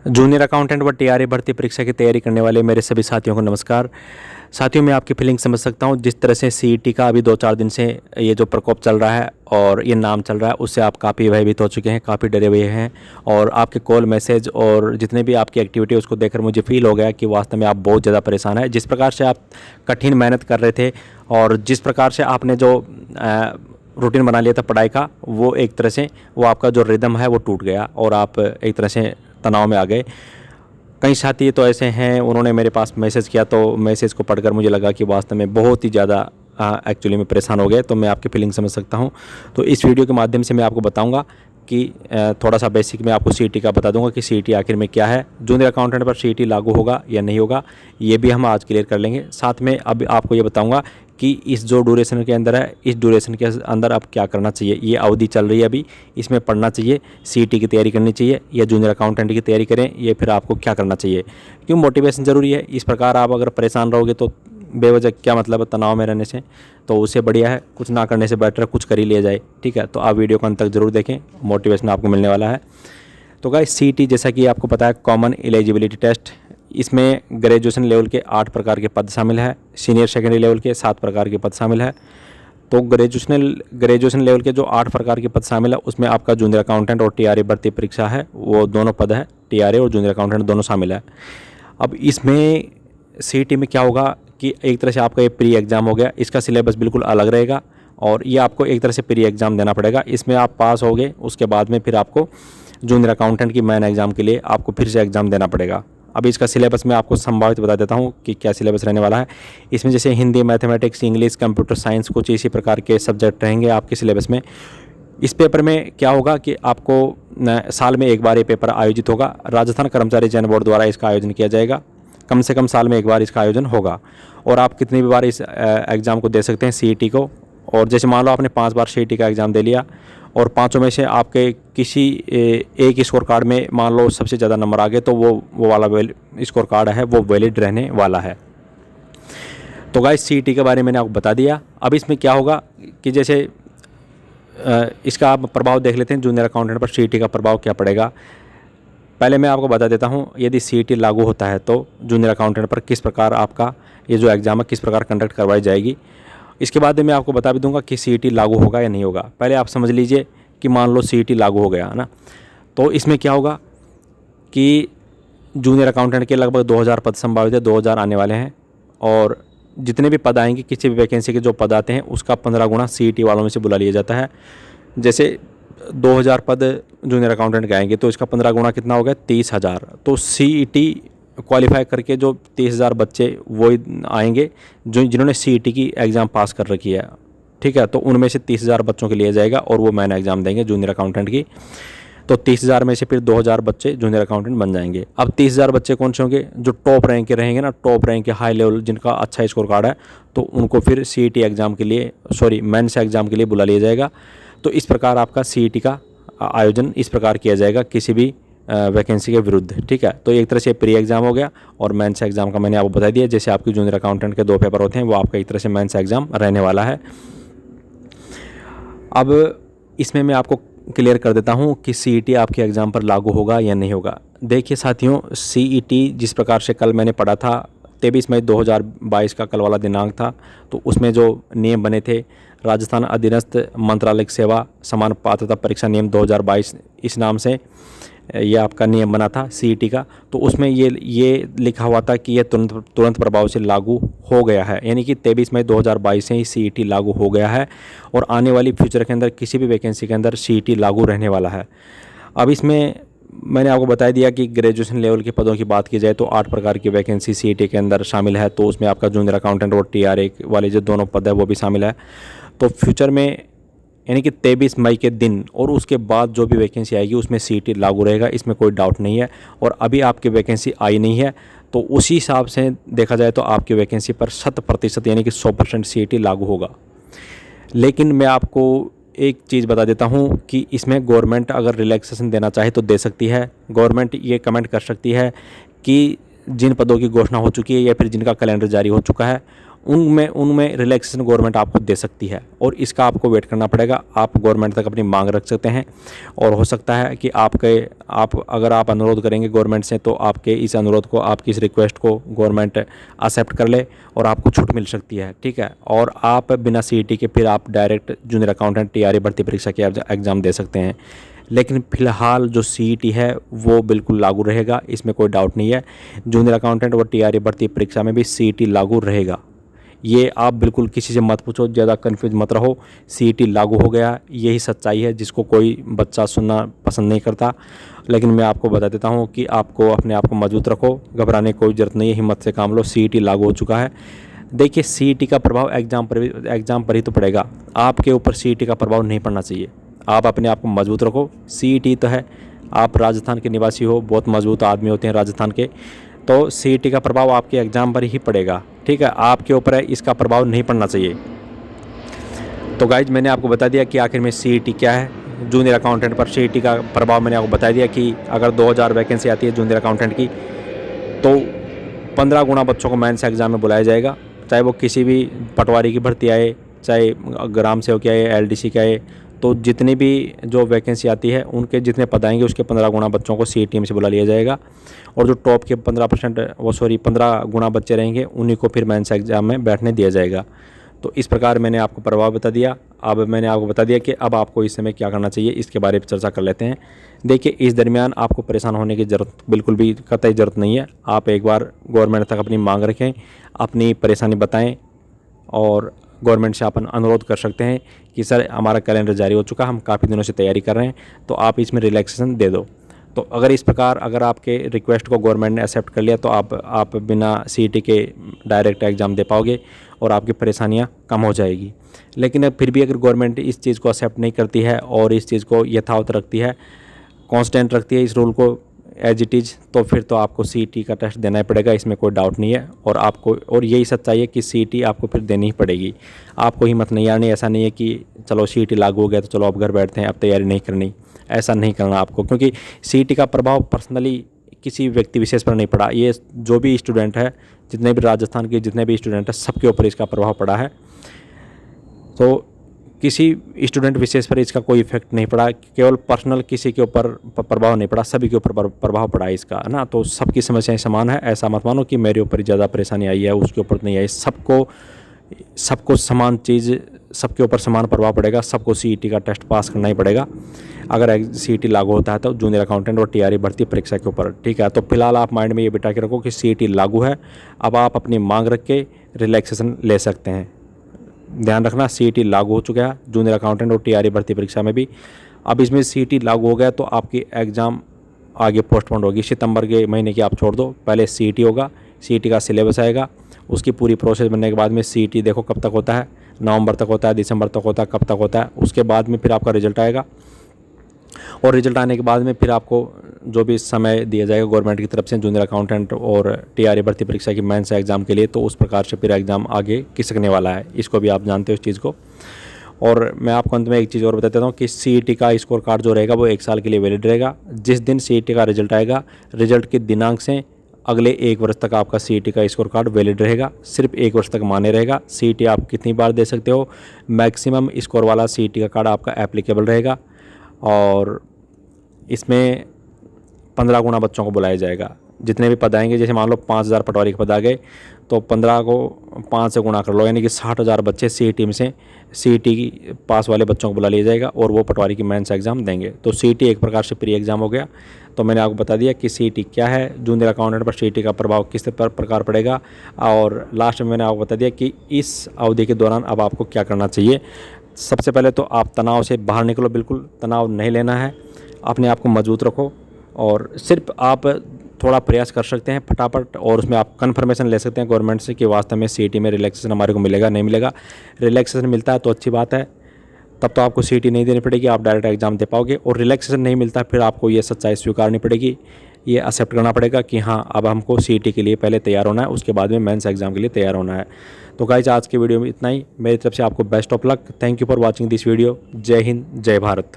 Junior accountant व TRE भर्ती परीक्षा की तैयारी करने वाले मेरे सभी साथियों को नमस्कार। साथियों, मैं आपकी फीलिंग समझ सकता हूँ। जिस तरह से सीईटी का अभी 2-4 दिन से ये जो प्रकोप चल रहा है और ये नाम चल रहा है, उससे आप काफ़ी भयभीत हो चुके हैं, काफ़ी डरे हुए हैं। और आपके कॉल, मैसेज और जितने भी आपकी एक्टिविटी, उसको देखकर मुझे फील हो गया कि वास्तव में आप बहुत ज़्यादा परेशान हैं। जिस प्रकार से आप कठिन मेहनत कर रहे थे और जिस प्रकार से आपने जो रूटीन बना लिया था पढ़ाई का, वो एक तरह से वो आपका जो रिदम है वो टूट गया और आप एक तरह से तनाव में आ गए। कई साथी तो ऐसे हैं, उन्होंने मेरे पास मैसेज किया तो मैसेज को पढ़कर मुझे लगा कि वास्तव में बहुत ही ज़्यादा एक्चुअली में परेशान हो गए। तो मैं आपकी फीलिंग समझ सकता हूं। तो इस वीडियो के माध्यम से मैं आपको बताऊंगा कि थोड़ा सा बेसिक मैं आपको सीईटी का बता दूंगा कि सीईटी आखिर में क्या है, जूनियर अकाउंटेंट पर सीईटी लागू होगा या नहीं होगा, ये भी हम आज क्लियर कर लेंगे। साथ में अब आपको ये बताऊँगा कि इस जो ड्यूरेशन के अंदर है, इस ड्यूरेशन के अंदर अब क्या करना चाहिए। ये अवधि चल रही है अभी, इसमें पढ़ना चाहिए, सीईटी की तैयारी करनी चाहिए या जूनियर अकाउंटेंट की तैयारी करें, ये फिर आपको क्या करना चाहिए। क्यों मोटिवेशन ज़रूरी है। इस प्रकार आप अगर परेशान रहोगे तो बेवजह क्या मतलब है तनाव में रहने से, तो उससे बढ़िया है कुछ ना करने से बेटर कुछ कर ही लिया जाए। ठीक है, तो आप वीडियो को अंत तक जरूर देखें, मोटिवेशन आपको मिलने वाला है। तो गाइस, सीईटी जैसा कि आपको पता है, कॉमन एलिजिबिलिटी टेस्ट, इसमें ग्रेजुएशन लेवल के 8 प्रकार के पद शामिल है, सीनियर सेकेंडरी लेवल के 7 प्रकार के पद शामिल है। तो ग्रेजुएशन लेवल के जो 8 प्रकार के पद शामिल है, उसमें आपका जूनियर अकाउंटेंट और टीआरए भर्ती परीक्षा है, वो दोनों पद है, टीआरए और जूनियर अकाउंटेंट दोनों शामिल है। अब इसमें सीईटी में क्या होगा कि एक तरह से आपका ये प्री एग्ज़ाम हो गया, इसका सिलेबस बिल्कुल अलग रहेगा और ये आपको एक तरह से प्री एग्ज़ाम देना पड़ेगा। इसमें आप पास हो गए, उसके बाद में फिर आपको जूनियर अकाउंटेंट की मेन एग्ज़ाम के लिए आपको फिर से एग्ज़ाम देना पड़ेगा। अभी इसका सिलेबस मैं आपको संभावित बता देता हूँ कि क्या सिलेबस रहने वाला है। इसमें जैसे Hindi, mathematics, English, computer science, कुछ इसी प्रकार के सब्जेक्ट रहेंगे आपके सिलेबस में। इस पेपर में क्या होगा कि आपको साल में एक बार ये पेपर आयोजित होगा। राजस्थान कर्मचारी चयन बोर्ड द्वारा इसका आयोजन किया जाएगा। कम से कम साल में एक बार इसका आयोजन होगा और आप कितनी भी बार इस एग्ज़ाम को दे सकते हैं, सीईटी को। और जैसे मान लो आपने 5 बार सीईटी का एग्ज़ाम दे लिया और 5 में से आपके किसी एक स्कोर कार्ड में मान लो सबसे ज़्यादा नंबर आ गए, तो वो वाला स्कोर कार्ड है वो वैलिड रहने वाला है। तो गाइस, सीईटी के बारे में मैंने आपको बता दिया। अब इसमें क्या होगा कि जैसे इसका आप प्रभाव देख लेते हैं, जूनियर अकाउंटेंट पर सीईटी का प्रभाव क्या पड़ेगा। पहले मैं आपको बता देता हूं, यदि सीईटी लागू होता है तो जूनियर अकाउंटेंट पर किस प्रकार आपका ये जो एग्ज़ाम है किस प्रकार कंडक्ट करवाई जाएगी। इसके बाद मैं आपको बता भी दूंगा कि सीईटी लागू होगा या नहीं होगा। पहले आप समझ लीजिए कि मान लो सीईटी लागू हो गया है ना, तो इसमें क्या होगा कि जूनियर अकाउंटेंट के लगभग 2000 पद संभावित है, 2000 आने वाले हैं और जितने भी पद आएंगे, किसी भी वैकेंसी के जो पद आते हैं उसका 15 गुना सीईटी वालों में से बुला लिया जाता है। जैसे 2000 पद जूनियर अकाउंटेंट के आएंगे तो इसका 15 गुना कितना हो गया, 30,000। तो सीईटी क्वालिफाई करके जो 30,000 बच्चे वो आएंगे जिन्होंने सीईटी की एग्ज़ाम पास कर रखी है। ठीक है, तो उनमें से 30,000 बच्चों के लिए जाएगा और वो मैन एग्ज़ाम देंगे जूनियर अकाउंटेंट की। तो 30,000 में से फिर 2,000 बच्चे जूनियर अकाउंटेंट बन जाएंगे। अब 30,000 बच्चे कौन से होंगे, जो टॉप रैंक के रहेंगे ना, टॉप रैंक के हाई लेवल जिनका अच्छा स्कोर कार्ड है, तो उनको फिर सीईटी एग्ज़ाम के लिए, मेंस एग्ज़ाम के लिए बुला लिया जाएगा। तो इस प्रकार आपका सीईटी का आयोजन इस प्रकार किया जाएगा किसी भी वैकेंसी के विरुद्ध। ठीक है, तो एक तरह से प्री एग्ज़ाम हो गया और मेंस एग्ज़ाम का मैंने आपको बता दिया। जैसे आपकी जूनियर अकाउंटेंट के 2 पेपर होते हैं, वो आपका एक तरह से मेंस एग्ज़ाम रहने वाला है। अब इसमें मैं आपको क्लियर कर देता हूं कि सीईटी आपके एग्ज़ाम पर लागू होगा या नहीं होगा। देखिए साथियों, सीईटी जिस प्रकार से कल मैंने पढ़ा था, 23 मई 2022 का कल वाला दिनांक था, तो उसमें जो नियम बने थे, राजस्थान अधीनस्थ मंत्रालय सेवा समान पात्रता परीक्षा नियम 2022, इस नाम से ये आपका नियम बना था सीईटी का। तो उसमें ये लिखा हुआ था कि ये तुरंत प्रभाव से लागू हो गया है, यानी कि 23 मई 2022 से ही सीईटी लागू हो गया है और आने वाली फ्यूचर के अंदर किसी भी वैकेंसी के अंदर सीईटी लागू रहने वाला है। अब इसमें मैंने आपको बता दिया कि ग्रेजुएशन लेवल के पदों की बात की जाए तो 8 प्रकार की वैकेंसी सीईटी के अंदर शामिल है। तो उसमें आपका जूनियर अकाउंटेंट और टीआरए वाले जो दोनों पद है वो भी शामिल है। तो फ्यूचर में यानी कि 23 मई के दिन और उसके बाद जो भी वैकेंसी आएगी उसमें सीईटी लागू रहेगा, इसमें कोई डाउट नहीं है। और अभी आपकी वैकेंसी आई नहीं है, तो उसी हिसाब से देखा जाए तो आपकी वैकेंसी पर 100% यानी कि 100% सीईटी लागू होगा। लेकिन मैं आपको एक चीज़ बता देता हूं कि इसमें गवर्नमेंट अगर रिलैक्सेशन देना चाहे तो दे सकती है। गवर्नमेंट ये कमेंट कर सकती है कि जिन पदों की घोषणा हो चुकी है या फिर जिनका कैलेंडर जारी हो चुका है उनमें रिलैक्सेशन गवर्नमेंट आपको दे सकती है, और इसका आपको वेट करना पड़ेगा। आप गवर्नमेंट तक अपनी मांग रख सकते हैं, और हो सकता है कि अगर आप अनुरोध करेंगे गवर्नमेंट से तो आपके इस अनुरोध को, आपकी इस रिक्वेस्ट को गवर्नमेंट एक्सेप्ट कर ले और आपको छूट मिल सकती है, ठीक है। और आप बिना CET के फिर आप डायरेक्ट जूनियर अकाउंटेंट TRA भर्ती परीक्षा के एग्ज़ाम दे सकते हैं। लेकिन फ़िलहाल जो CET है वो बिल्कुल लागू रहेगा, इसमें कोई डाउट नहीं है। जूनियर अकाउंटेंट और TRA भर्ती परीक्षा में भी CET लागू रहेगा। ये आप बिल्कुल किसी से मत पूछो, ज़्यादा कन्फ्यूज मत रहो। CET लागू हो गया, यही सच्चाई है जिसको कोई बच्चा सुनना पसंद नहीं करता। लेकिन मैं आपको बता देता हूँ कि आपको अपने आप को मजबूत रखो, घबराने की कोई ज़रूरत नहीं है, हिम्मत से काम लो। CET लागू हो चुका है। देखिए, CET का प्रभाव एग्ज़ाम पर ही तो पड़ेगा, आपके ऊपर CET का प्रभाव नहीं पड़ना चाहिए। आप अपने आप को मजबूत रखो। CET तो है, आप राजस्थान के निवासी हो, बहुत मजबूत आदमी होते हैं राजस्थान के, तो CET का प्रभाव आपके एग्ज़ाम पर ही पड़ेगा, ठीक है। आपके ऊपर है, इसका प्रभाव नहीं पड़ना चाहिए। तो गाइज, मैंने आपको बता दिया कि आखिर में CET क्या है। जूनियर अकाउंटेंट पर CET का प्रभाव मैंने आपको बता दिया कि अगर 2000 वैकेंसी आती है जूनियर अकाउंटेंट की, तो 15 गुना बच्चों को मेंस एग्ज़ाम में बुलाया जाएगा, चाहे वो किसी भी पटवारी की भर्ती आए, चाहे ग्राम सेवक आए, LDC के आए। तो जितनी भी जो वैकेंसी आती है उनके जितने पद आएंगे उसके 15 गुना बच्चों को CET में से बुला लिया जाएगा, और जो टॉप के 15 गुना बच्चे रहेंगे उन्हीं को फिर मेंस एग्ज़ाम में बैठने दिया जाएगा। तो इस प्रकार मैंने आपको प्रभाव बता दिया। अब मैंने आपको बता दिया कि अब आपको इस समय क्या करना चाहिए, इसके बारे में चर्चा कर लेते हैं। देखिए, इस दरमियान आपको परेशान होने की ज़रूरत बिल्कुल भी कतई ज़रूरत नहीं है। आप एक बार गवर्नमेंट तक अपनी मांग रखें, अपनी परेशानी बताएं, और गवर्नमेंट से अपन अनुरोध कर सकते हैं कि सर हमारा कैलेंडर जारी हो चुका, हम काफ़ी दिनों से तैयारी कर रहे हैं, तो आप इसमें रिलैक्सेशन दे दो। तो अगर इस प्रकार अगर आपके रिक्वेस्ट को गवर्नमेंट ने एक्सेप्ट कर लिया तो आप बिना CET के डायरेक्ट एग्ज़ाम दे पाओगे और आपकी परेशानियां कम हो जाएगी। लेकिन फिर भी अगर गवर्नमेंट इस चीज़ को एक्सेप्ट नहीं करती है और इस चीज़ को यथावत रखती है, कांस्टेंट रखती है इस रूल को एज इट इज़, तो फिर तो आपको CET का टेस्ट देना ही पड़ेगा, इसमें कोई डाउट नहीं है। और यही सच्चाई है कि CET आपको फिर देनी ही पड़ेगी। आपको हिम्मत नहीं आनी, ऐसा नहीं है कि चलो CET लागू हो गया तो चलो अब घर बैठते हैं, अब तैयारी नहीं करनी, ऐसा नहीं करना आपको, क्योंकि CET का प्रभाव पर्सनली किसी व्यक्ति विशेष पर नहीं पड़ा। ये जो भी स्टूडेंट है, जितने भी राजस्थान के जितने भी स्टूडेंट हैं, सबके ऊपर इसका प्रभाव पड़ा है। तो किसी स्टूडेंट विशेष पर इसका कोई इफेक्ट नहीं पड़ा, केवल पर्सनल किसी के ऊपर प्रभाव नहीं पड़ा, सभी के ऊपर प्रभाव पड़ा है इसका, है ना। तो सबकी समस्याएं समान है, ऐसा मत मानो कि मेरे ऊपर ज़्यादा परेशानी आई है उसके ऊपर नहीं आई। सबको समान चीज़, सबके ऊपर समान प्रभाव पड़ेगा, सबको CET का टेस्ट पास करना ही पड़ेगा अगर CET लागू होता है तो जूनियर अकाउंटेंट और TRA भर्ती परीक्षा के ऊपर, ठीक है। तो फिलहाल आप माइंड में ये बिठा के रखो कि CET लागू है, अब आप अपनी मांग रख के रिलैक्सेशन ले सकते हैं। ध्यान रखना, CET लागू हो चुका है जूनियर अकाउंटेंट और TRA भर्ती परीक्षा में भी। अब इसमें CET लागू हो गया तो आपकी एग्ज़ाम आगे पोस्टपोन होगी, सितंबर के महीने की आप छोड़ दो। पहले CET होगा, CET का सिलेबस आएगा, उसकी पूरी प्रोसेस बनने के बाद में CET देखो कब तक होता है, नवंबर तक होता है, दिसंबर तक होता है, कब तक होता है। उसके बाद में फिर आपका रिजल्ट आएगा, और रिजल्ट आने के बाद में फिर आपको जो भी समय दिया जाएगा गवर्नमेंट की तरफ से जूनियर अकाउंटेंट और TRA भर्ती परीक्षा की मेंस एग्ज़ाम के लिए, तो उस प्रकार से फिर एग्ज़ाम आगे खिसकने वाला है। इसको भी आप जानते हो इस चीज़ को। और मैं आपको अंत में एक चीज़ और बता देता हूँ कि CET का स्कोर कार्ड जो रहेगा वो 1 साल के लिए वैलिड रहेगा। जिस दिन CET का रिजल्ट आएगा, रिजल्ट के दिनांक से अगले 1 वर्ष तक आपका CET का स्कोर कार्ड वैलिड रहेगा, सिर्फ 1 वर्ष तक मान्य रहेगा। CET आप कितनी बार दे सकते हो, मैक्सिमम स्कोर वाला CET का कार्ड आपका एप्लीकेबल रहेगा, और इसमें 15 गुना बच्चों को बुलाया जाएगा। जितने भी पद आएंगे, जैसे मान लो 5000 पटवारी के पद आ गए, तो 15 को 5 से गुना कर लो, यानी कि 60,000 बच्चे CET में से CET पास वाले बच्चों को बुला लिया जाएगा और वो पटवारी की मेंस एग्ज़ाम देंगे। तो CET एक प्रकार से प्री एग्ज़ाम हो गया। तो मैंने आपको बता दिया कि CET क्या है, जूनियर अकाउंटेंट पर CET का प्रभाव किस प्रकार पड़ेगा, और लास्ट में मैंने आपको बता दिया कि इस अवधि के दौरान अब आपको क्या करना चाहिए। सबसे पहले तो आप तनाव से बाहर निकलो, बिल्कुल तनाव नहीं लेना है, अपने आप को मजबूत रखो, और सिर्फ आप थोड़ा प्रयास कर सकते हैं फटाफट, और उसमें आप कन्फर्मेशन ले सकते हैं गवर्नमेंट से कि वास्तव में CET में रिलैक्सेशन हमारे को मिलेगा नहीं मिलेगा। रिलैक्सेशन मिलता है तो अच्छी बात है, तब तो आपको CET नहीं देनी पड़ेगी, आप डायरेक्ट एग्ज़ाम दे पाओगे। और रिलैक्सेशन नहीं मिलता फिर आपको ये सच्चाई स्वीकारनी पड़ेगी, ये एक्सेप्ट करना पड़ेगा कि हाँ अब हमको CET के लिए पहले तैयार होना है, उसके बाद में मेंस एग्ज़ाम के लिए तैयार होना है। तो गाइस, आज के वीडियो में इतना ही। मेरी तरफ से आपको best of luck. Thank you for watching this video. जय हिंद, जय भारत।